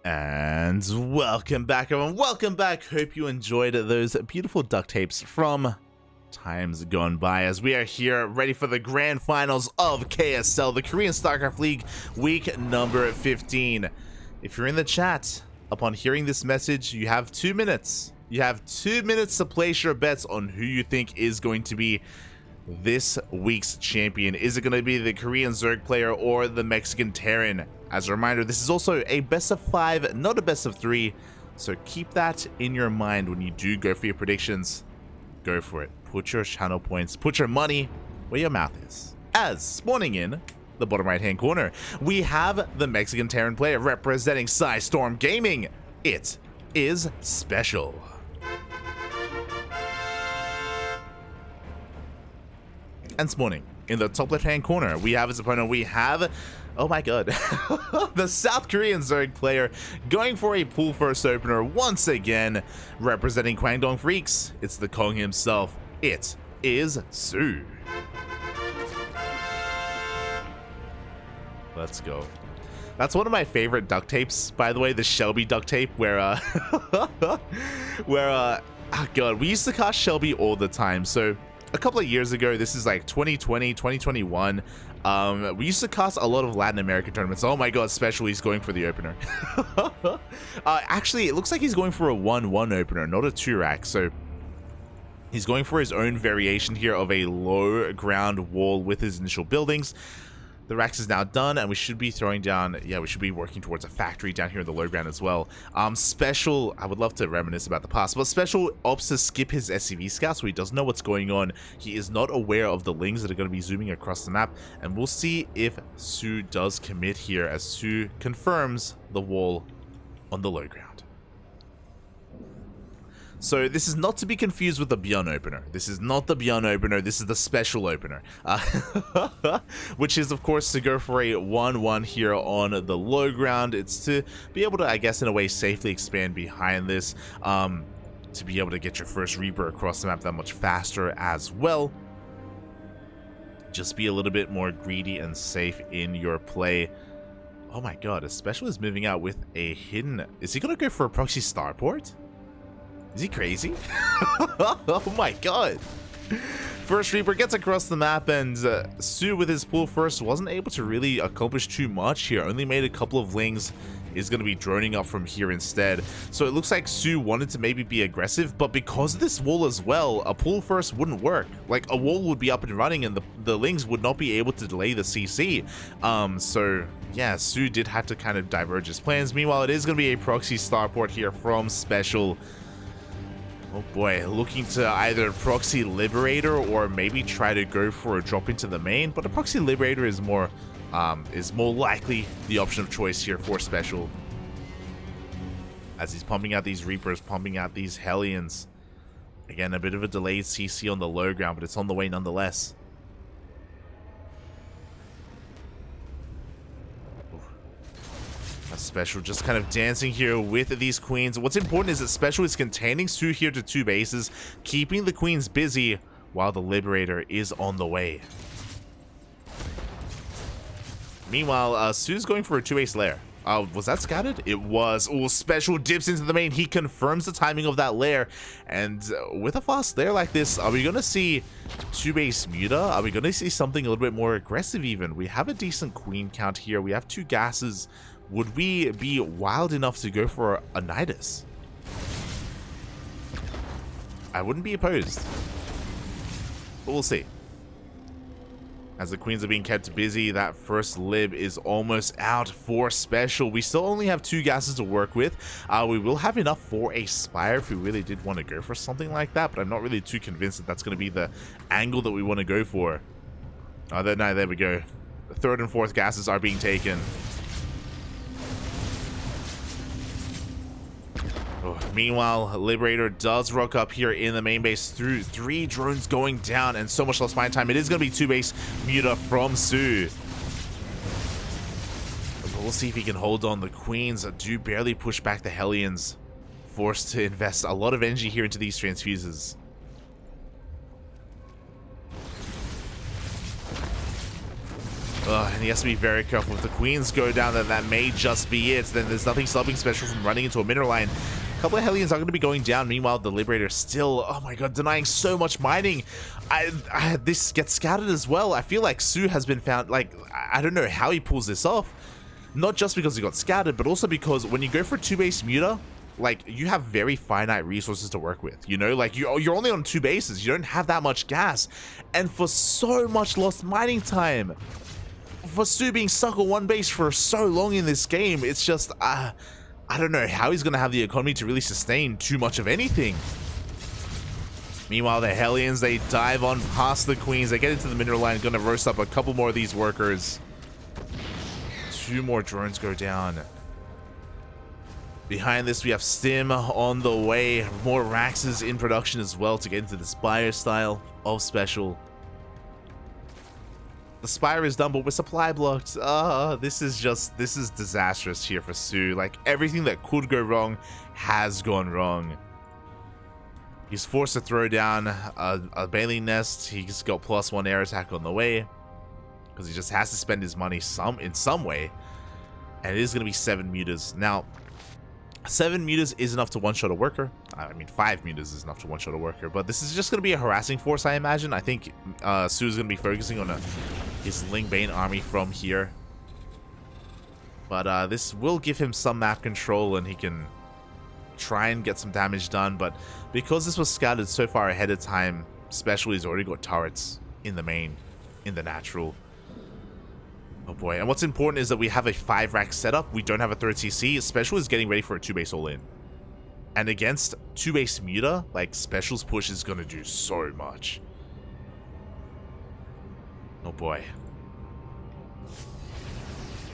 And welcome back, everyone. Welcome back. Hope you enjoyed those beautiful duct tapes from times gone by, as we are here ready for the grand finals of KSL, the Korean StarCraft League, week number 15. If you're in the chat, upon hearing this message, you have 2 minutes. You have 2 minutes to place your bets on who you think is going to be this week's champion. Is it going to be the Korean Zerg player or the Mexican Terran? As a reminder, this is also a best of 5, not a best of 3, so keep that in your mind when you do go for your predictions. Go for it. Put your channel points, put your money where your mouth is. As spawning in the bottom right hand corner, we have the Mexican Terran player representing Storm Gaming. It is SpeCial. And spawning in the top left hand corner, we have his opponent. We have, oh my god, the South Korean Zerg player going for a pool first opener once again, representing Kwangdong Freaks. It's the Kong himself. It is soO. Let's go. That's one of my favorite duct tapes, by the way, the Shelby duct tape, where oh god, we used to cast Shelby all the time. So a couple of years ago, this is like 2020, 2021, we used to cast a lot of Latin American tournaments. Oh my god, SpeCial, he's going for the opener. Actually, it looks like he's going for a 1-1 opener, not a 2-rack, so he's going for his own variation here of a low ground wall with his initial buildings. The racks is now done, and we should be throwing down, we should be working towards a factory down here in the low ground as well. SpeCial, I would love to reminisce about the past, but SpeCial opts to skip his SCV scout, so he doesn't know what's going on. He is not aware of the lings that are going to be zooming across the map, and we'll see if soO does commit here, as soO confirms the wall on the low ground. So this is not to be confused with the Beyond opener. This is not the Beyond opener, this is the SpeCial opener. Which is, of course, to go for a 1-1 here on the low ground. It's to be able to, I guess, in a way, safely expand behind this. To be able to get your first Reaper across the map that much faster as well. Just be a little bit more greedy and safe in your play. Oh my god, a SpeCial is moving out with a hidden... Is he going to go for a proxy starport? Is he crazy? Oh my god. First Reaper gets across the map, and soO with his pool first wasn't able to really accomplish too much here. Only made a couple of lings. Is going to be droning up from here instead. So it looks like soO wanted to maybe be aggressive, but because of this wall as well, a pool first wouldn't work. Like, a wall would be up and running, and the lings would not be able to delay the CC. So yeah, soO did have to kind of diverge his plans. Meanwhile, it is going to be a proxy starport here from SpeCial. Oh boy, looking to either proxy Liberator or maybe try to go for a drop into the main, but a proxy Liberator is more likely the option of choice here for SpeCial, as he's pumping out these Reapers, pumping out these Hellions. Again, a bit of a delayed CC on the low ground, but it's on the way nonetheless. SpeCial just kind of dancing here with these queens. What's important is that SpeCial is containing soO here to 2 bases, keeping the queens busy while the Liberator is on the way. Meanwhile, soO's going for a 2-base lair. Was that scouted? It was. Oh, SpeCial dips into the main. He confirms the timing of that lair. And with a fast lair like this, are we going to see 2-base Muta? Are we going to see something a little bit more aggressive even? We have a decent queen count here. We have 2 gases. Would we be wild enough to go for a Nidus? I wouldn't be opposed, but we'll see. As the queens are being kept busy, that first lib is almost out for SpeCial. We still only have 2 gases to work with. We will have enough for a Spire if we really did want to go for something like that, but I'm not really too convinced that that's going to be the angle that we want to go for. No, there we go. The 3rd and 4th gases are being taken. Meanwhile, Liberator does rock up here in the main base through 3 drones going down and so much less mine time. It is going to be 2-base Muta from soO. We'll see if he can hold on. The queens do barely push back the Hellions, forced to invest a lot of energy here into these transfuses. And he has to be very careful. If the queens go down, then that may just be it. Then there's nothing stopping SpeCial from running into a mineral line. A couple of Hellions are going to be going down. Meanwhile, the Liberator still, oh my god, denying so much mining. This gets scattered as well. I feel like soO has been found, like, I don't know how he pulls this off. Not just because he got scattered, but also because when you go for a 2-base muta, like, you have very finite resources to work with, you know? Like, you're only on 2 bases. You don't have that much gas. And for so much lost mining time, for soO being stuck on 1 base for so long in this game, it's just, I don't know how he's going to have the economy to really sustain too much of anything. Meanwhile, the Hellions, they dive on past the queens. They get into the mineral line, going to roast up a couple more of these workers. 2 more drones go down. Behind this, we have Stim on the way. More Raxes in production as well to get into the Spire style of SpeCial. The Spire is done, but we're supply blocked. This is disastrous here for soO. Like, everything that could go wrong has gone wrong. He's forced to throw down a Baneling Nest. He's got +1 air attack on the way, because he just has to spend his money in some way. And it is going to be 7 mutas. Now, 7 mutas is enough to one-shot a worker. I mean, 5 mutas is enough to one-shot a worker. But this is just going to be a harassing force, I imagine. I think soO is going to be focusing on his Ling Bane army from here. But this will give him some map control, and he can try and get some damage done. But because this was scouted so far ahead of time, SpeCial has already got turrets in the main, in the natural. Oh boy, and what's important is that we have a 5-rack setup. We don't have a 3rd CC. SpeCial is getting ready for a 2-base all-in. And against 2-base muta, like, SpeCial's push is gonna do so much. Oh boy.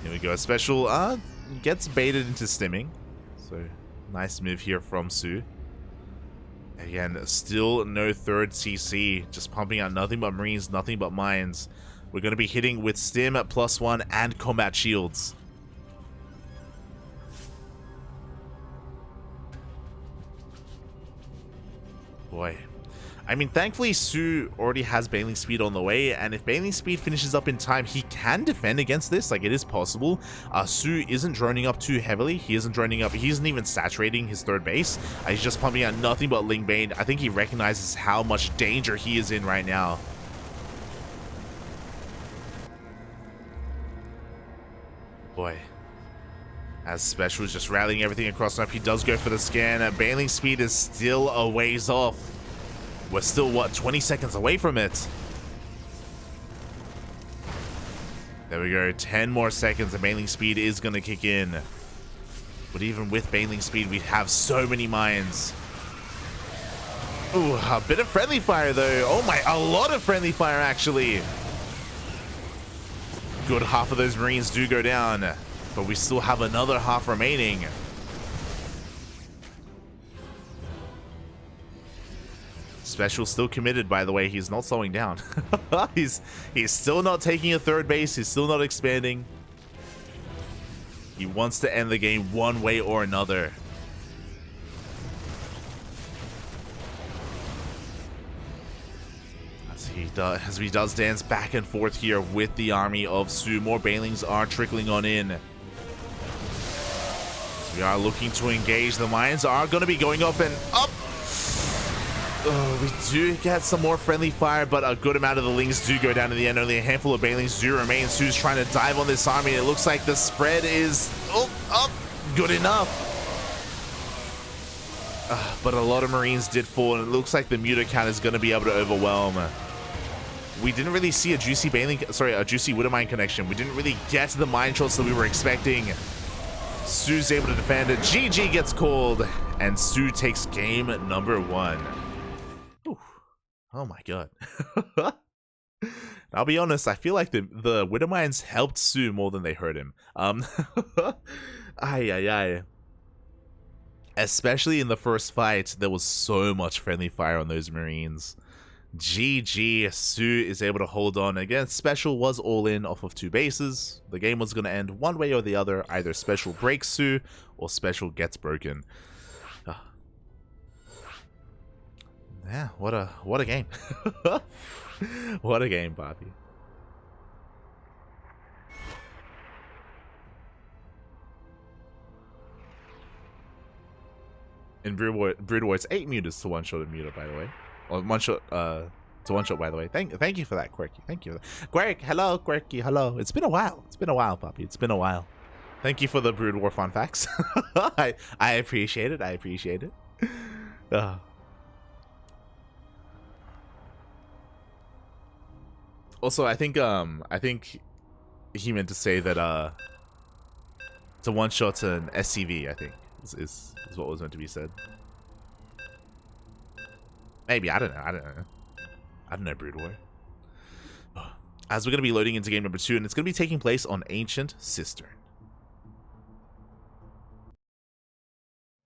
Here we go. SpeCial gets baited into stimming. So, nice move here from soO. Again, still no 3rd CC. Just pumping out nothing but Marines, nothing but mines. We're going to be hitting with Stim at +1 and combat shields. Boy. I mean, thankfully, soO already has Baneling Speed on the way, and if Baneling Speed finishes up in time, he can defend against this. Like, it is possible. soO isn't droning up too heavily. He isn't droning up. He isn't even saturating his 3rd base. He's just pumping out nothing but Ling Bane. I think he recognizes how much danger he is in right now. Boy. As SpeCial is just rallying everything across the map, he does go for the scan. Baneling Speed is still a ways off. We're still, what, 20 seconds away from it? There we go, 10 more seconds and Baneling Speed is going to kick in. But even with Baneling Speed, we have so many mines. Ooh, a bit of friendly fire though. Oh my, a lot of friendly fire actually. Good half of those Marines do go down, but we still have another half remaining. SpeCial still committed, by the way. He's not slowing down. he's still not taking a 3rd base. He's still not expanding. He wants to end the game one way or another. As he does dance back and forth here with the army of soO. More Banelings are trickling on in. We are looking to engage. The mines are going to be going up and up. Oh, we do get some more friendly fire, but a good amount of the Lings do go down in the end. Only a handful of Banelings do remain. soO's trying to dive on this army. It looks like the spread is up. Good enough. But a lot of Marines did fall, and it looks like the muta count is going to be able to overwhelm. We didn't really see a juicy a juicy Widowmine connection. We didn't really get the mine shots that we were expecting. soO's able to defend it. GG gets called, and soO takes game number 1. Ooh. Oh my god. I'll be honest, I feel like the Widowmines helped soO more than they hurt him. Especially in the first fight, there was so much friendly fire on those Marines. GG, soO is able to hold on. Again, SpeCial was all in off of 2 bases. The game was going to end one way or the other. Either SpeCial breaks soO or SpeCial gets broken. Yeah, what a game. What a game, Bobby. In Brood War, it's 8 mutas to one-shot a muta, by the way. Or one-shot, to one-shot, by the way. Thank you for that, Quirky. Thank you. Quirk, hello, Quirky, hello. It's been a while. It's been a while, puppy. It's been a while. Thank you for the Brood War fun facts. I appreciate it. I appreciate it. Also, I think he meant to say that it's a one-shot an SCV, I think, is what was meant to be said. Maybe, I don't know. I don't know, Brood War. As we're going to be loading into game number 2, and it's going to be taking place on Ancient Cistern.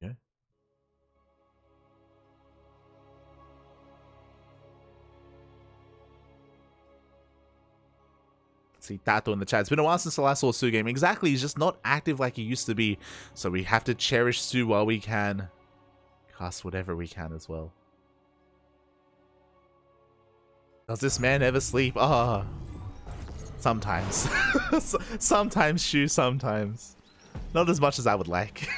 Yeah. See Tato in the chat. It's been a while since the last soO game. Exactly, he's just not active like he used to be. So we have to cherish soO while we can. Cast whatever we can as well. Does this man ever sleep? Ah, sometimes. Sometimes, Shu, sometimes. Not as much as I would like.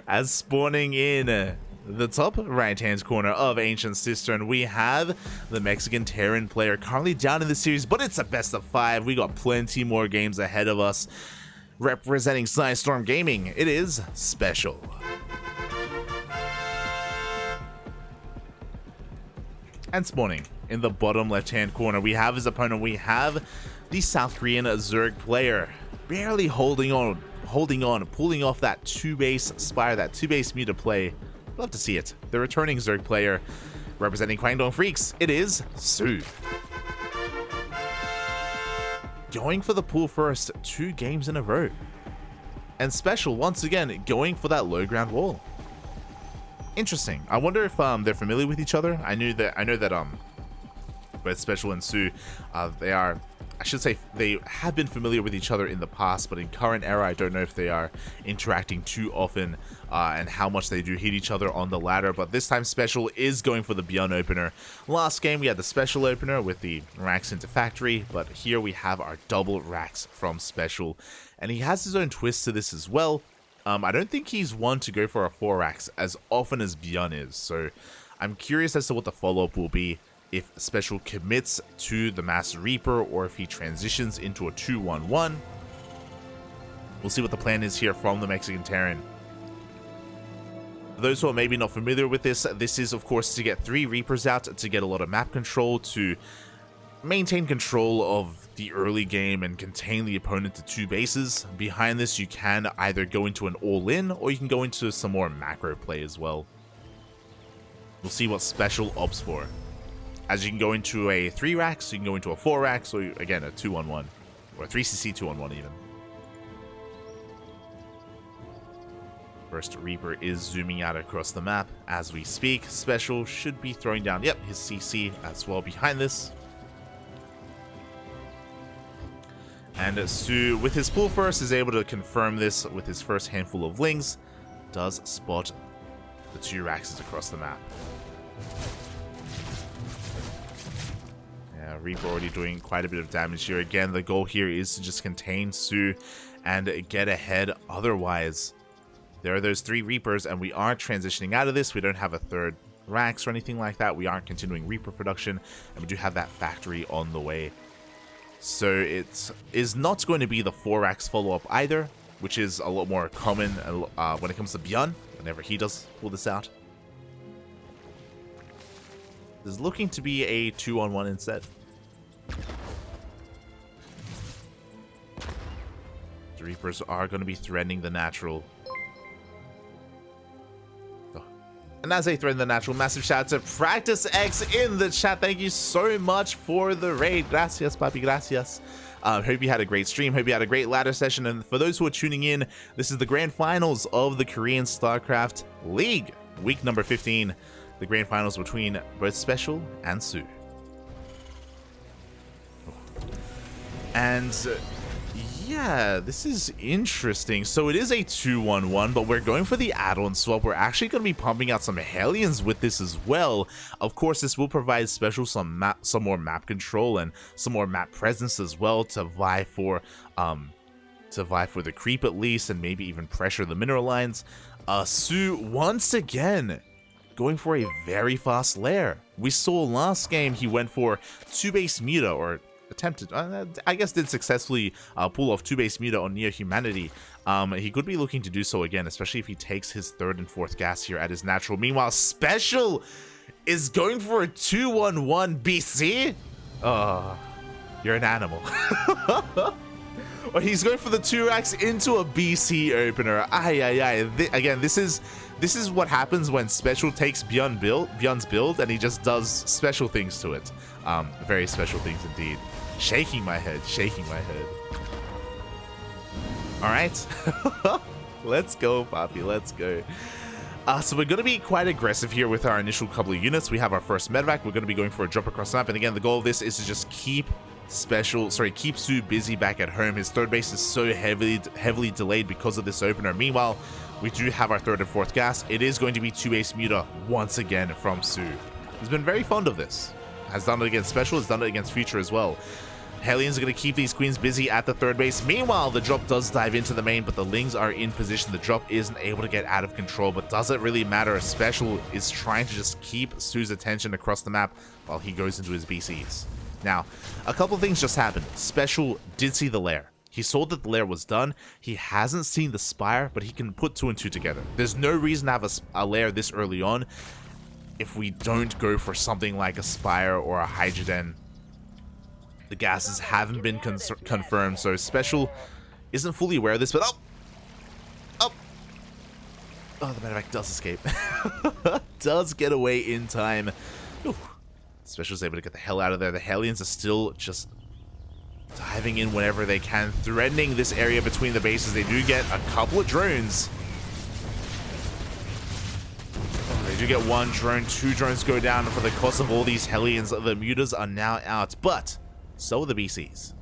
As spawning in the top right-hand corner of Ancient Cistern, we have the Mexican Terran player currently down in the series, but it's a best of 5. We got plenty more games ahead of us. Representing Storm Gaming, it is SpeCial. And spawning in the bottom left-hand corner, we have his opponent. We have the South Korean Zerg player, barely holding on, pulling off that 2-base Spire, that 2-base muta play. Love to see it. The returning Zerg player, representing Kwangdong Freaks, it is soO. Going for the pool first 2 games in a row. And SpeCial, once again, going for that low ground wall. Interesting. I wonder if they're familiar with each other. I know that both SpeCial and soO, they are, I should say, they have been familiar with each other in the past, but in current era, I don't know if they are interacting too often and how much they do hit each other on the ladder. But this time, SpeCial is going for the Beyond opener. Last game, we had the SpeCial opener with the racks into factory, but here we have our double racks from SpeCial, and he has his own twist to this as well. I don't think he's one to go for a 4 racks as often as Beyond is, so I'm curious as to what the follow-up will be. If SpeCial commits to the Master Reaper or if he transitions into a 2-1-1. We'll see what the plan is here from the Mexican Terran. For those who are maybe not familiar with this is of course to get 3 Reapers out to get a lot of map control, to maintain control of the early game and contain the opponent to 2 bases. Behind this, you can either go into an all-in or you can go into some more macro play as well. We'll see what SpeCial opts for. As you can go into a 3 racks, you can go into a 4 racks, or again a 2-on-1, or a 3cc 2-on-1 even. First Reaper is zooming out across the map as we speak. SpeCial should be throwing down, yep, his CC as well behind this. And soO, with his pull first, is able to confirm this with his first handful of lings. Does spot the 2 racks across the map. Reaper already doing quite a bit of damage here. Again, the goal here is to just contain soO and get ahead. Otherwise, there are those 3 Reapers, and we aren't transitioning out of this. We don't have a 3rd racks or anything like that. We aren't continuing Reaper production, and we do have that factory on the way. So it is not going to be the 4 racks follow-up either, which is a lot more common when it comes to Beyond, whenever he does pull this out. This is looking to be a 2-on-1 instead. The Reapers are going to be threatening the natural. Oh. And as they threaten the natural, massive shout out to Practice X in the chat. Thank you so much for the raid. Gracias, papi, gracias. Hope you had a great stream. Hope you had a great ladder session. And for those who are tuning in, this is the grand finals of the Korean StarCraft League, week number 15. The grand finals between both SpeCial and soO. And yeah, this is interesting. So it is a 2-1-1, but we're going for the add-on swap. We're actually going to be pumping out some Hellions with this as well. Of course, this will provide SpeCial some more map control and some more map presence as well to vie for to vie for the creep at least, and maybe even pressure the mineral lines. soO once again going for a very fast lair. We saw last game he went for 2-base Muta, or attempted, I guess did successfully pull off 2-base Muta on Near Humanity. He could be looking to do so again, especially if he takes his 3rd and 4th gas here at his natural. Meanwhile, SpeCial is going for a 2-1-1 BC. You're an animal. Or he's going for the 2 racks into a BC opener. Again, this is what happens when SpeCial takes Bjorn's build and he just does special things to it. Very special things indeed. Shaking my head. All right. Let's go, Poppy. Let's go. So we're going to be quite aggressive here with our initial couple of units. We have our first medevac. We're going to be going for a drop across the map. And again, the goal of this is to just keep soO busy back at home. His 3rd base is so heavily delayed because of this opener. Meanwhile, we do have our 3rd and 4th gas. It is going to be 2-base Muta once again from soO. He's been very fond of this. Has done it against SpeCial, has done it against Future as well. Hellions are going to keep these queens busy at the 3rd base. Meanwhile, the drop does dive into the main, but the Lings are in position. The drop isn't able to get out of control, but does it really matter? SpeCial is trying to just keep soO's attention across the map while he goes into his BCs. Now, a couple things just happened. SpeCial did see the lair. He saw that the lair was done. He hasn't seen the spire, but he can put 2 and 2 together. There's no reason to have a lair this early on if we don't go for something like a spire or a Hydroden. The gases haven't been confirmed, so SpeCial isn't fully aware of this, but oh, the medevac does escape. Does get away in time. Ooh. SpeCial's able to get the hell out of there. The Hellions are still just diving in whenever they can, threatening this area between the bases. They do get a couple of drones. They do get 1 drone, 2 drones go down for the cost of all these Hellions. The Mutas are now out, but so are the BCs.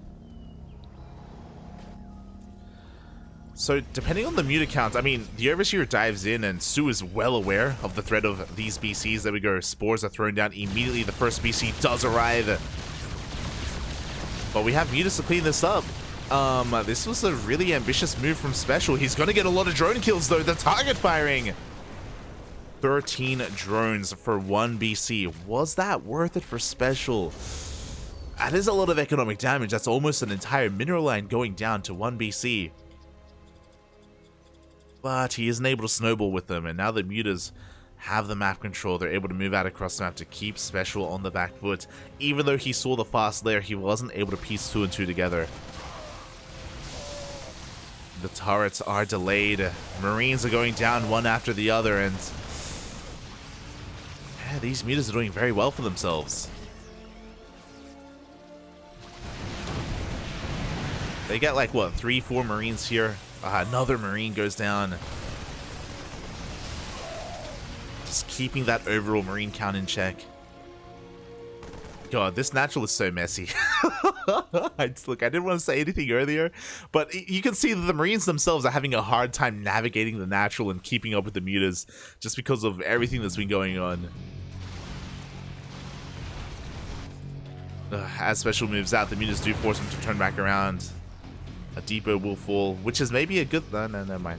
So depending on the Muta count, I mean, the Overseer dives in and soO is well aware of the threat of these BCs. There we go, spores are thrown down immediately. The first BC does arrive. But we have Mutas to clean this up. This was a really ambitious move from SpeCial. He's going to get a lot of drone kills though. The target firing. 13 drones for 1 BC. Was that worth it for SpeCial? That is a lot of economic damage. That's almost an entire mineral line going down to 1 BC. But he isn't able to snowball with them, and now the Mutas have the map control. They're able to move out across the map to keep SpeCial on the back foot. Even though he saw the fast lair, he wasn't able to piece 2 and 2 together. The turrets are delayed. Marines are going down one after the other, and yeah, these Mutas are doing very well for themselves. They get like, what, 3-4 Marines here? Another Marine goes down. Just keeping that overall Marine count in check. God, this natural is so messy. Look, I didn't want to say anything earlier, but you can see that the Marines themselves are having a hard time navigating the natural and keeping up with the Mutas just because of everything that's been going on. As SpeCial moves out, the Mutas do force him to turn back around. A depot will fall, which is maybe a good... No, never mind.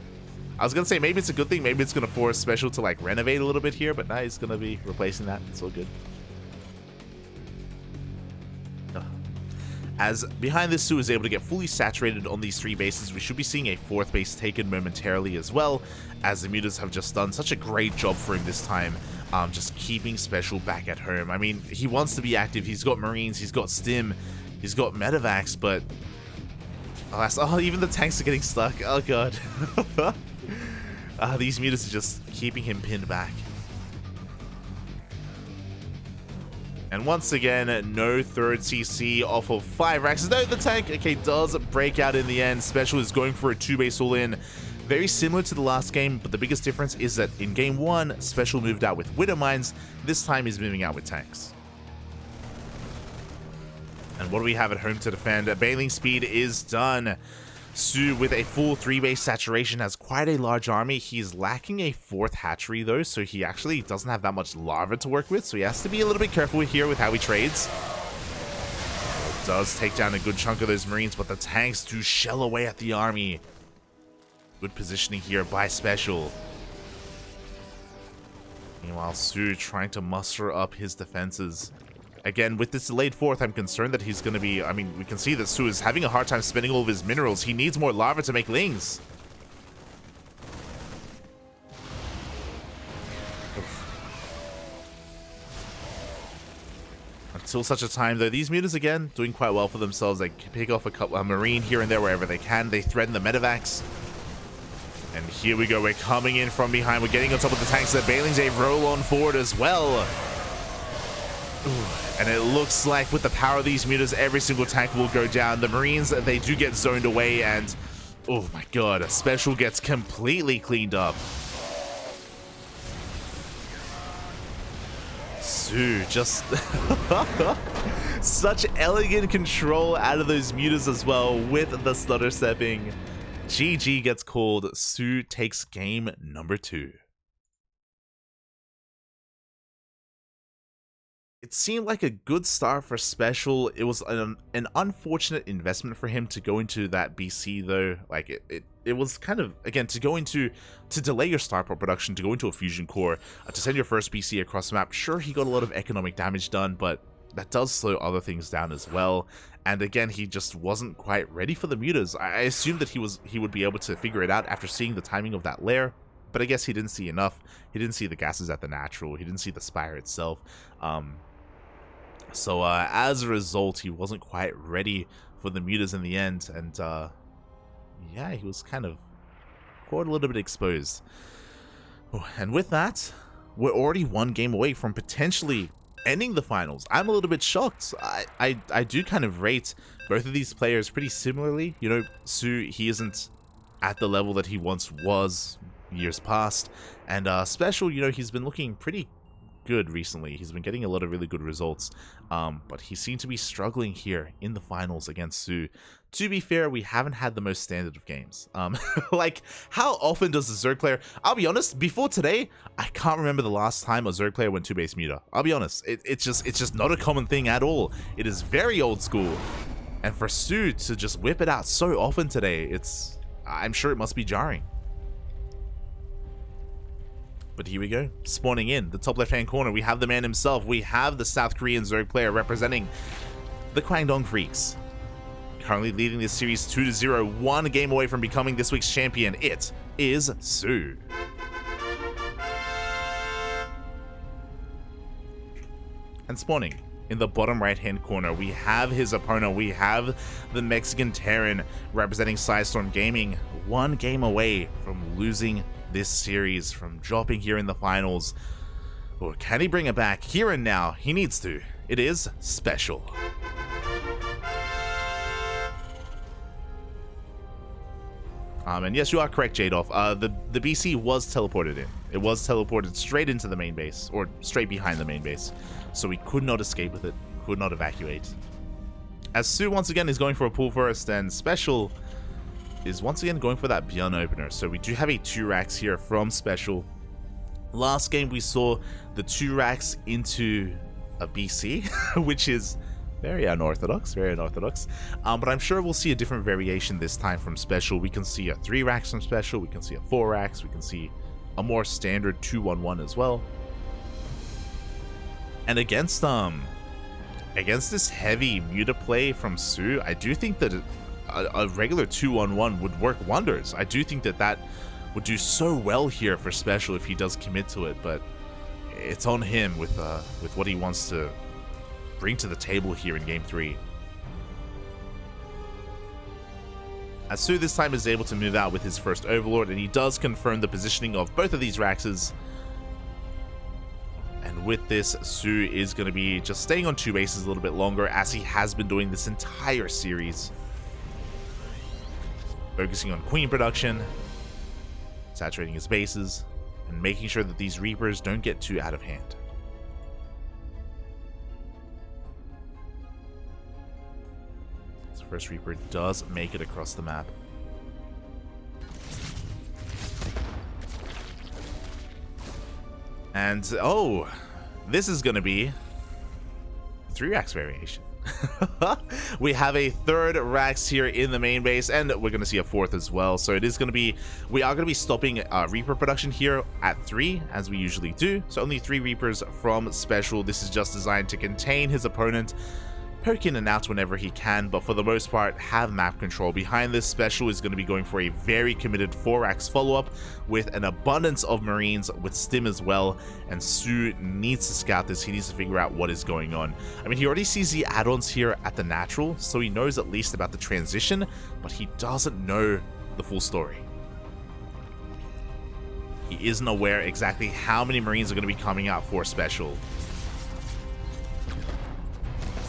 I was going to say maybe it's a good thing. Maybe it's going to force SpeCial to like renovate a little bit here, but now he's going to be replacing that. It's all good. As behind this, soO is able to get fully saturated on these 3 bases. We should be seeing a 4th base taken momentarily as well, as the Mutas have just done such a great job for him this time. Just keeping SpeCial back at home. I mean, he wants to be active. He's got Marines, he's got Stim, he's got medevacs, but alas, oh, even the tanks are getting stuck. Oh god. These Mutas are just keeping him pinned back. And once again, no 3rd CC off of 5 racks. No, the tank, okay, does break out in the end. SpeCial is going for a 2-base all-in. Very similar to the last game, but the biggest difference is that in game 1, SpeCial moved out with Widow Mines. This time he's moving out with tanks. And what do we have at home to defend? Bailing speed is done. soO, with a full 3-base saturation, has quite a large army. He's lacking a 4th hatchery though, so he actually doesn't have that much lava to work with, so he has to be a little bit careful here with how he trades. Does take down a good chunk of those Marines, but the tanks do shell away at the army. Good positioning here by SpeCial. Meanwhile, soO trying to muster up his defenses. Again, with this delayed fourth, I'm concerned that he's going to be... I mean, we can see that soO is having a hard time spending all of his minerals. He needs more lava to make lings. Until such a time, though, these mutas, again, doing quite well for themselves. They pick off a Marine here and there wherever they can. They threaten the medevacs. And here we go. We're coming in from behind. We're getting on top of the tanks. The Bailings, they roll on forward as well. Ooh. And it looks like with the power of these mutas, every single tank will go down. The Marines, they do get zoned away. And, oh my god, SpeCial gets completely cleaned up. soO, just such elegant control out of those mutas as well with the stutter stepping. GG gets called. soO takes game number 2. It seemed like a good start for SpeCial. It was an unfortunate investment for him to go into that BC though. Like it was kind of, again, to delay your starport production, to go into a fusion core, to send your first BC across the map. Sure, he got a lot of economic damage done, but that does slow other things down as well. And again, he just wasn't quite ready for the mutas. I assumed that he would be able to figure it out after seeing the timing of that lair, but I guess he didn't see enough. He didn't see the gases at the natural. He didn't see the spire itself. So as a result, he wasn't quite ready for the mutas in the end, and yeah, he was kind of caught a little bit exposed. And with that, we're already one game away from potentially ending the finals. I'm a little bit shocked. I do kind of rate both of these players pretty similarly. You know, soO, he isn't at the level that he once was years past, and SpeCial, you know, he's been looking pretty good recently. He's been getting a lot of really good results, but he seemed to be struggling here in the finals against soO. To be fair, we haven't had the most standard of games. Like, how often does a Zerg player... I'll be honest, before today, I can't remember the last time a Zerg player went 2-base muta. I'll be honest, it's just not a common thing at all. It is very old school, and for soO to just whip it out so often today, I'm sure it must be jarring. But here we go, spawning in the top left-hand corner, we have the man himself. We have the South Korean Zerg player representing the Kwangdong Freaks. Currently leading this series 2-0, one game away from becoming this week's champion. It is soO. And spawning in the bottom right-hand corner, we have his opponent. We have the Mexican Terran representing Sidestorm Gaming. One game away from losing this series, from dropping here in the finals. Or can he bring it back here and now? He needs to. It is SpeCial. And yes, you are correct, Jadoff. The BC was teleported in. It was teleported straight into the main base, or straight behind the main base. So we could not escape with it, could not evacuate. As soO once again is going for a pull first, and SpeCial is once again going for that Beyond opener. So we do have a 2 racks here from SpeCial. Last game we saw the 2 racks into a BC, which is very unorthodox, very unorthodox. But I'm sure we'll see a different variation this time from SpeCial. We can see a 3 racks from SpeCial, we can see a 4 racks, we can see a more standard 2-1-1 as well. And against this heavy muta play from soO, I do think that a regular 2-1-1 would work wonders. I do think that would do so well here for SpeCial if he does commit to it, but it's on him with what he wants to bring to the table here in game 3. As soO this time is able to move out with his first Overlord, and he does confirm the positioning of both of these Raxes. And with this, soO is going to be just staying on 2 bases a little bit longer, as he has been doing this entire series. Focusing on Queen production, saturating his bases, and making sure that these Reapers don't get too out of hand. This first Reaper does make it across the map. And, oh, this is going to be 3 racks variation. We have a third Rax here in the main base, and we're going to see a fourth as well. So it is going to be, we are going to be stopping Reaper production here at 3, as we usually do. So only 3 Reapers from SpeCial. This is just designed to contain his opponent, poke in and out whenever he can, but for the most part have map control. Behind this, SpeCial is going to be going for a very committed 4-Rax follow-up with an abundance of Marines with Stim as well, and soO needs to scout this. He needs to figure out what is going on. I mean, he already sees the add-ons here at the natural, so he knows at least about the transition, but he doesn't know the full story. He isn't aware exactly how many Marines are going to be coming out for SpeCial.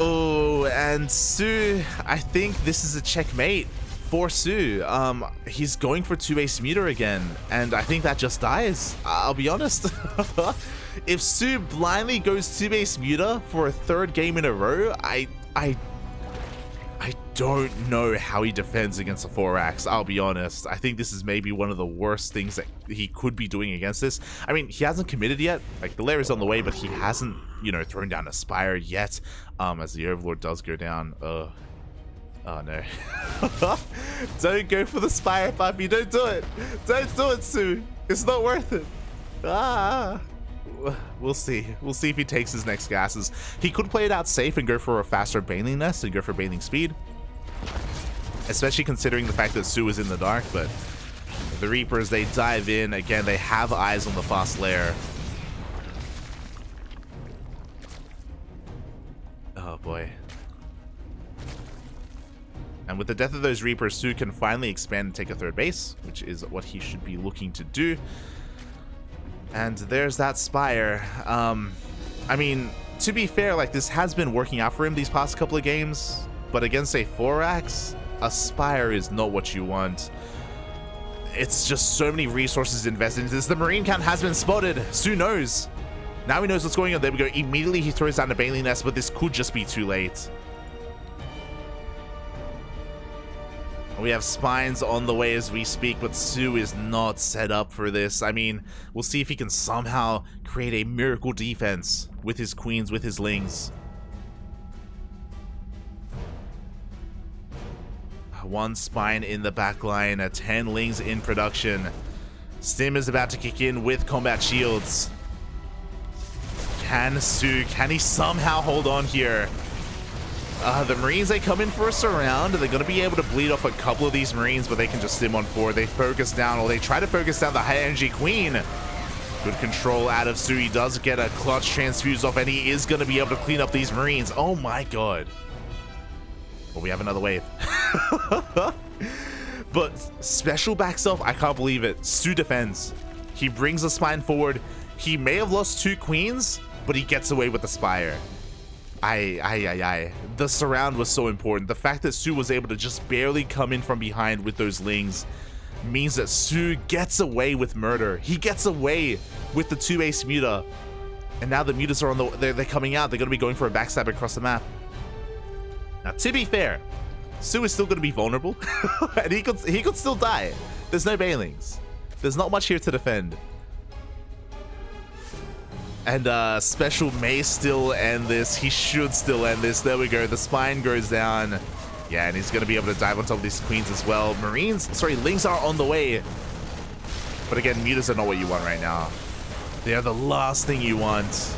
Oh, and soO, I think this is a checkmate for soO. He's going for 2-base meter again, and I think that just dies. I'll be honest. If soO blindly goes 2-base meter for a 3rd game in a row, I don't know how he defends against a 4-Rax. I'll be honest. I think this is maybe one of the worst things that he could be doing against this. I mean, he hasn't committed yet. Like, the lair is on the way, but he hasn't, you know, thrown down a Spire yet. As the Overlord does go down. Oh no. Don't go for the Spire, puppy. Don't do it. Don't do it, soO. It's not worth it. We'll see. We'll see if he takes his next gases. He could play it out safe and go for a faster Baneling Nest and go for Baneling speed. Especially considering the fact that soO is in the dark, but the Reapers, they dive in. Again, they have eyes on the fast lair. Oh boy. And with the death of those Reapers, soO can finally expand and take a 3rd base, which is what he should be looking to do. And there's that Spire. I mean, to be fair, like, this has been working out for him these past couple of games, but against a 4-Rax, a Spire is not what you want. It's just so many resources invested into this. The Marine count has been spotted. soO knows. Now he knows what's going on. There we go. Immediately he throws down the Baneling Nest, but this could just be too late. We have Spines on the way as we speak, but soO is not set up for this. I mean, we'll see if he can somehow create a miracle defense with his Queens, with his Lings. 1 Spine in the back line, 10 Lings in production. Stim is about to kick in with combat shields. Can soO, can he somehow hold on here? The Marines, they come in for a surround. They're going to be able to bleed off a couple of these Marines, but they can just Stim on forward. They focus down, or they try to focus down the high energy Queen. Good control out of soO. He does get a clutch transfuse off, and he is going to be able to clean up these Marines. Oh my god. Well, we have another wave. But SpeCial backs off. I can't believe it. soO defends. He brings a Spine forward. He may have lost 2 Queens, but he gets away with the Spire. The surround was so important. The fact that soO was able to just barely come in from behind with those Lings means that soO gets away with murder. He gets away with the 2-base Muta. And now the Mutas are on the, they're coming out. They're going to be going for a backstab across the map. Now, to be fair, soO is still going to be vulnerable, and he could still die. There's no Banelings. There's not much here to defend. And SpeCial may still end this. He should still end this. There we go. The Spine goes down. Yeah, and he's going to be able to dive on top of these Queens as well. Lings are on the way. But again, Mutas are not what you want right now. They are the last thing you want.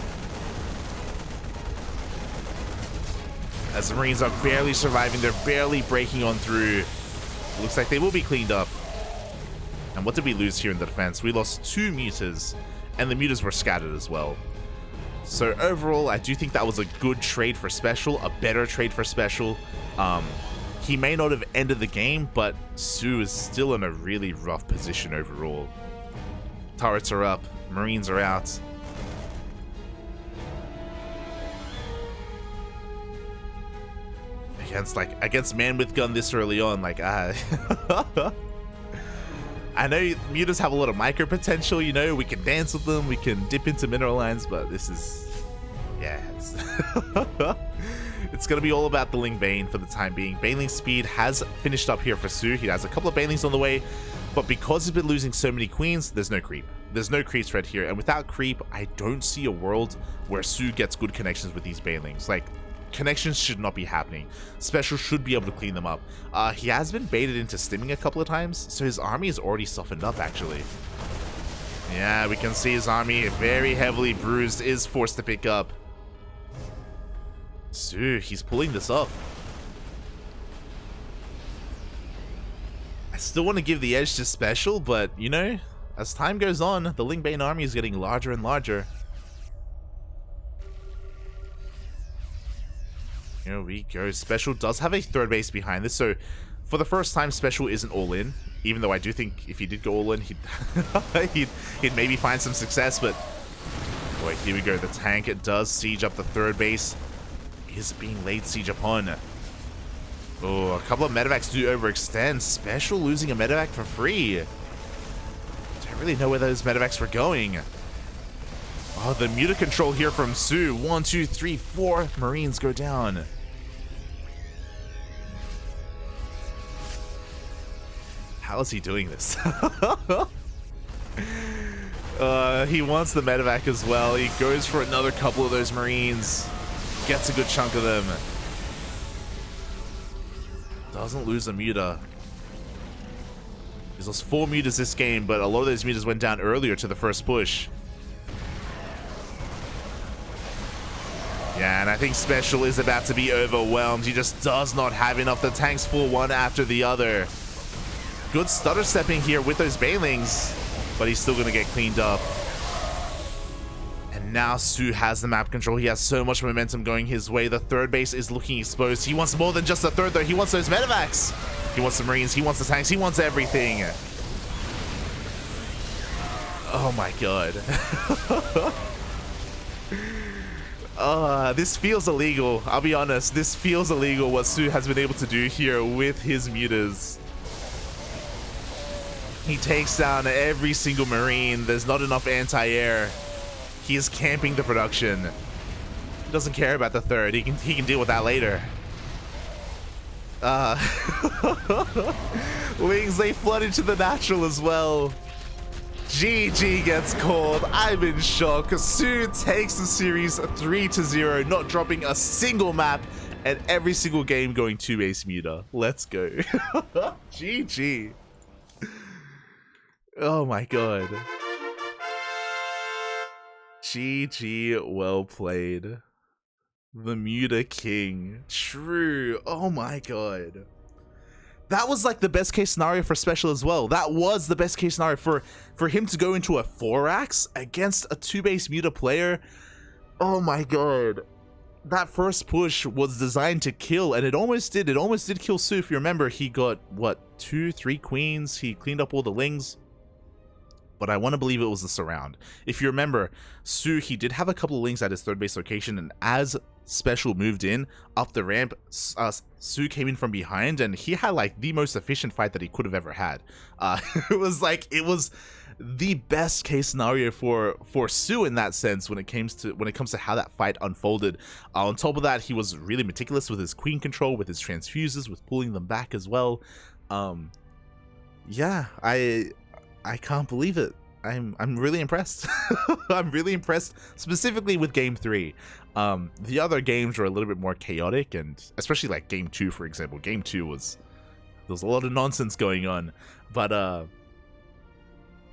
As the Marines are barely surviving, they're barely breaking on through. Looks like they will be cleaned up. And what did we lose here in the defense? We lost 2 Mutas, and the Mutas were scattered as well. So overall, I do think that was a good trade for SpeCial, a better trade for SpeCial. He may not have ended the game, but soO is still in a really rough position overall. Turrets are up, Marines are out. Against man with gun this early on, I know Mutas have a lot of micro potential, you know, we can dance with them, we can dip into mineral lines, but this is, yeah, it's gonna be all about the Ling Bane for the time being. Baneling speed has finished up here for soO. He has a couple of Banelings on the way, but because he's been losing so many Queens, there's no creep. There's no creep threat here, and without creep, I don't see a world where soO gets good connections with these Banelings. Like, Connections should not be happening. SpeCial should be able to clean them up. He has been baited into stimming a couple of times, so his army is already softened up, actually. Yeah, we can see his army, very heavily bruised, is forced to pick up. soO, he's pulling this up. I still want to give the edge to SpeCial, but, you know, as time goes on, the Lingbane army is getting larger and larger. Here we go. SpeCial does have a third base behind this, so for the first time, SpeCial isn't all in. Even though I do think if he did go all in, he'd maybe find some success. But boy, here we go. The tank, it does siege up the third base. Is being laid siege upon. Oh, a couple of medevacs do overextend. SpeCial losing a medevac for free. Don't really know where those medevacs were going. Oh, the muta control here from soO. 1, 2, 3, 4 Marines go down. How is he doing this? He wants the medevac as well. He goes for another couple of those Marines. Gets a good chunk of them. Doesn't lose a muta. He's lost 4 mutas this game, but a lot of those mutas went down earlier to the first push. Yeah, and I think SpeCial is about to be overwhelmed. He just does not have enough. The tanks fall one after the other. Good stutter stepping here with those Banelings, but he's still going to get cleaned up. And now soO has the map control. He has so much momentum going his way. The third base is looking exposed. He wants more than just the third, though. He wants those medevacs. He wants the Marines. He wants the tanks. He wants everything. Oh my god. This feels illegal. I'll be honest. This feels illegal what soO has been able to do here with his mutas. He takes down every single Marine. There's not enough anti-air. He is camping the production. He doesn't care about the third. He can deal with that later. Wings, they flood into the natural as well. GG gets called. I'm in shock. soO takes the series 3-0, not dropping a single map, and every single game going 2-base muta. Let's go. GG. Oh my god. GG, well played. The muta king. True. Oh my god. That was like the best case scenario for SpeCial as well. That was the best case scenario for him to go into a 4-axe against a 2-base muta player. Oh my god. That first push was designed to kill, and it almost did. It almost did kill soO. If you remember, he got, what, 2, 3 queens? He cleaned up all the lings. But I want to believe it was the surround. If you remember, soO, he did have a couple of lings at his third base location, and as SpeCial moved in up the ramp, soO came in from behind, and he had like the most efficient fight that he could have ever had. It was the best case scenario for soO in that sense when it comes to how that fight unfolded. On top of that, he was really meticulous with his queen control, with his transfuses, with pulling them back as well. Yeah, I can't believe it. I'm really impressed. I'm really impressed, specifically with game 3. The other games were a little bit more chaotic, and especially like game 2, for example. Game 2 there was a lot of nonsense going on, but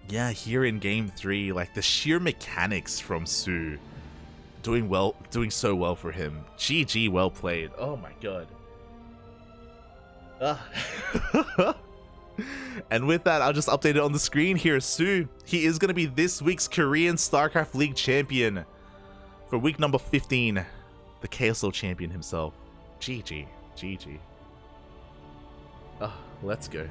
yeah, here in game 3, like the sheer mechanics from soO, doing so well for him. GG, well played. Oh my god. And with that, I'll just update it on the screen here. soO, he is going to be this week's Korean StarCraft League champion for week number 15. The KSL champion himself. GG. GG. Let's go.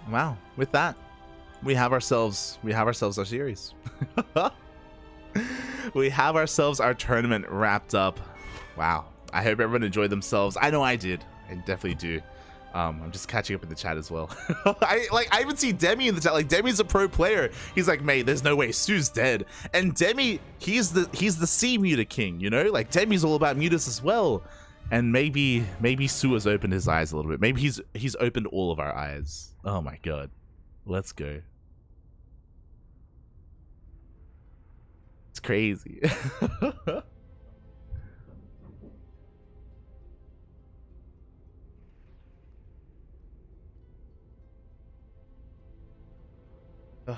Wow. With that, we have ourselves our series. We have ourselves our tournament wrapped up. Wow. I hope everyone enjoyed themselves. I know I did. I definitely do. I'm just catching up in the chat as well. I even see Demi in the chat. Like, Demi's a pro player. He's like, mate, there's no way soO's dead. And Demi, he's the C muta king, you know? Like, Demi's all about mutas as well. And maybe soO has opened his eyes a little bit. Maybe he's opened all of our eyes. Oh my god. Let's go. It's crazy. Oh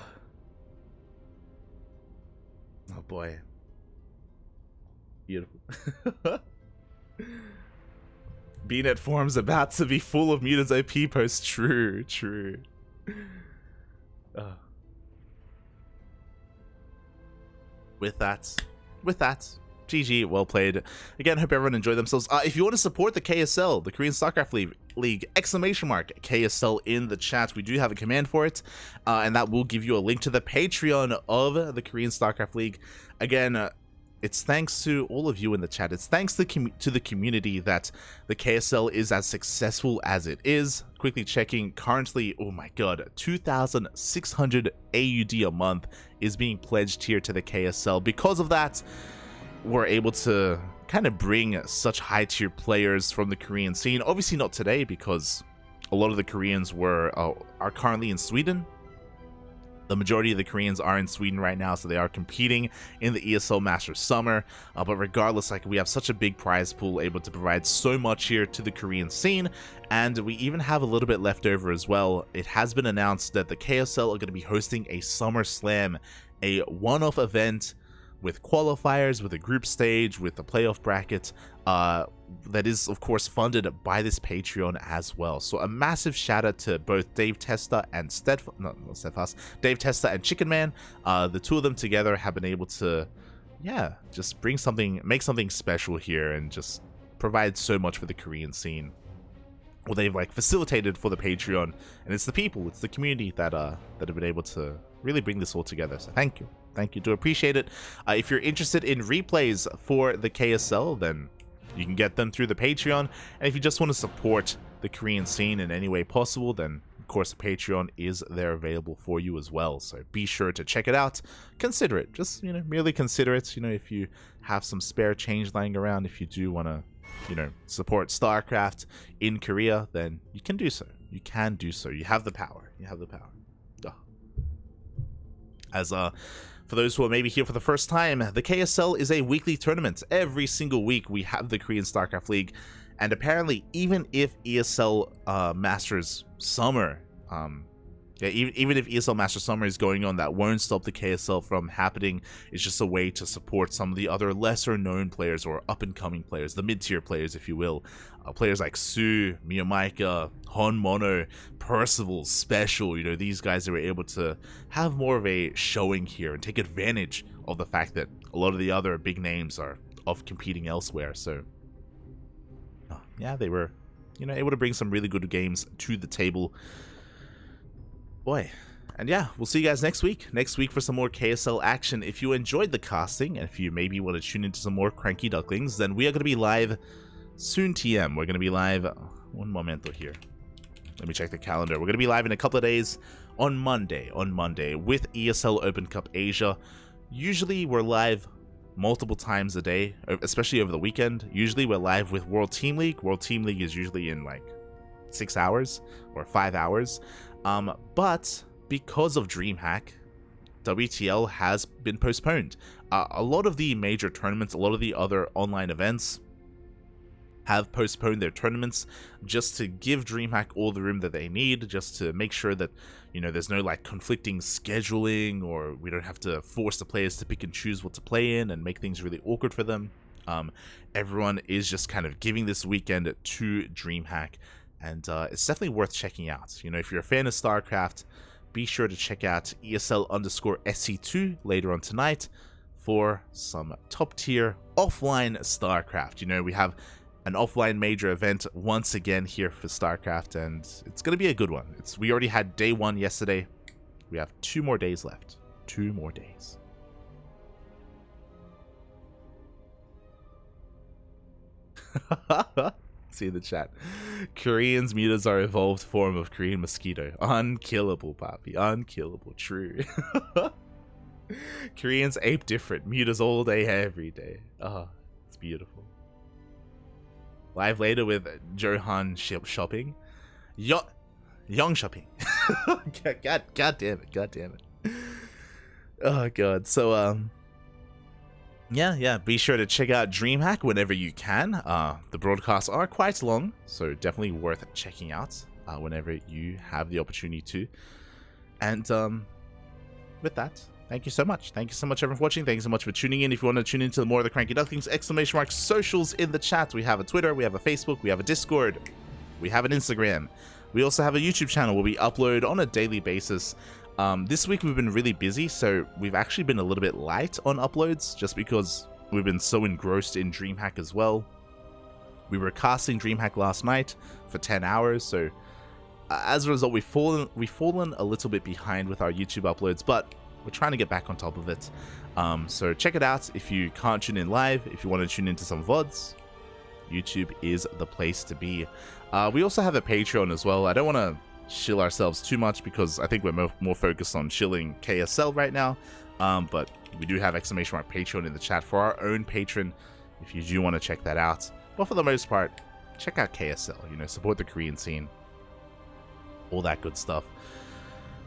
boy. Beautiful. BNet forums about to be full of Muta's OP posts. True, true. With that, GG, well played. Again, hope everyone enjoyed themselves. If you want to support the KSL, the Korean StarCraft League, exclamation mark KSL in the chat. We do have a command for it, and that will give you a link to the Patreon of the Korean StarCraft League. Again, it's thanks to all of you in the chat. It's thanks to the community that the KSL is as successful as it is. Quickly checking, currently, oh my god, 2,600 AUD a month is being pledged here to the KSL. Because of that, we're able to kind of bring such high tier players from the Korean scene. Obviously not today, because a lot of the Koreans are currently in Sweden. The majority of the Koreans are in Sweden right now, so they are competing in the ESL Masters Summer. But regardless, like, we have such a big prize pool, able to provide so much here to the Korean scene, and we even have a little bit left over as well. It has been announced that the KSL are going to be hosting a Summer Slam, a one-off event with qualifiers, with a group stage, with the playoff bracket, that is of course funded by this Patreon as well. So a massive shout out to both Dave Testa and Dave Testa and Chicken Man. The two of them together have been able to, yeah, just make something special here and just provide so much for the Korean scene. Well, they've like facilitated for the Patreon, and it's the people, it's the community that have been able to really bring this all together. So thank you. Thank you, do appreciate it. If you're interested in replays for the KSL, then you can get them through the Patreon. And if you just want to support the Korean scene in any way possible, then of course the Patreon is there available for you as well. So be sure to check it out. Consider it. Just, you know, merely consider it. You know, if you have some spare change lying around, if you do want to, you know, support StarCraft in Korea, then you can do so. You can do so. You have the power. You have the power. As for those who are maybe here for the first time, the KSL is a weekly tournament. Every single week we have the Korean StarCraft League, and apparently even if ESL Masters Summer, even if ESL Masters Summer is going on, that won't stop the KSL from happening. It's just a way to support some of the other lesser known players, or up and coming players, the mid-tier players if you will. Players like soO, Miyamaika, Hon Mono, Percival, SpeCial, you know, these guys that were able to have more of a showing here and take advantage of the fact that a lot of the other big names are off competing elsewhere. So yeah, they were, you know, able to bring some really good games to the table. Boy. And yeah, we'll see you guys next week for some more KSL action. If you enjoyed the casting, and if you maybe want to tune into some more CranKy Ducklings, then we are going to be live soon. TM, we're going to be live, one momento here, let me check the calendar. We're going to be live in a couple of days on Monday with ESL Open Cup Asia. Usually we're live multiple times a day, especially over the weekend. Usually we're live with World Team League. World Team League is usually in like 6 hours or 5 hours. But because of DreamHack, WTL has been postponed. A lot of the major tournaments, a lot of the other online events have postponed their tournaments just to give DreamHack all the room that they need, just to make sure that, you know, there's no like conflicting scheduling, or we don't have to force the players to pick and choose what to play in and make things really awkward for them. Everyone is just kind of giving this weekend to DreamHack, and it's definitely worth checking out. You know, if you're a fan of StarCraft, be sure to check out ESL_SC2 later on tonight for some top tier offline StarCraft. You know, we have an offline major event once again here for StarCraft, and it's going to be a good one. We already had day 1 yesterday. We have 2 more days left. 2 more days. See in the chat. Koreans mutas are evolved form of Korean mosquito. Unkillable, Poppy. Unkillable. True. Koreans ape different. Mutas all day, every day. Oh, it's beautiful. Live later with Johan shopping. Young shopping. God damn it. God damn it. Oh god. So yeah, be sure to check out DreamHack whenever you can. The broadcasts are quite long, so definitely worth checking out whenever you have the opportunity to. And with that, thank you so much. Thank you so much, everyone, for watching. Thank you so much for tuning in. If you want to tune into more of the CranKy Ducklings, !! Socials in the chat. We have a Twitter, we have a Facebook, we have a Discord, we have an Instagram. We also have a YouTube channel where we upload on a daily basis. This week we've been really busy, so we've actually been a little bit light on uploads just because we've been so engrossed in DreamHack as well. We were casting DreamHack last night for 10 hours, so as a result we've fallen a little bit behind with our YouTube uploads, but we're trying to get back on top of it. So check it out if you can't tune in live. If you want to tune into some VODs, YouTube is the place to be. We also have a Patreon as well. I don't want to shill ourselves too much because I think we're more focused on shilling KSL right now, but we do have ! Patreon in the chat for our own patron if you do want to check that out. But for the most part, check out KSL, you know, support the Korean scene, all that good stuff.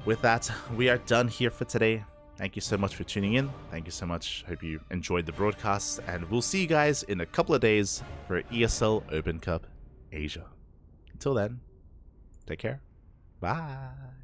With that, we are done here for today. Thank you so much for tuning in. Thank you so much. Hope you enjoyed the broadcast, and we'll see you guys in a couple of days for ESL Open Cup Asia. Until then, take care. Bye.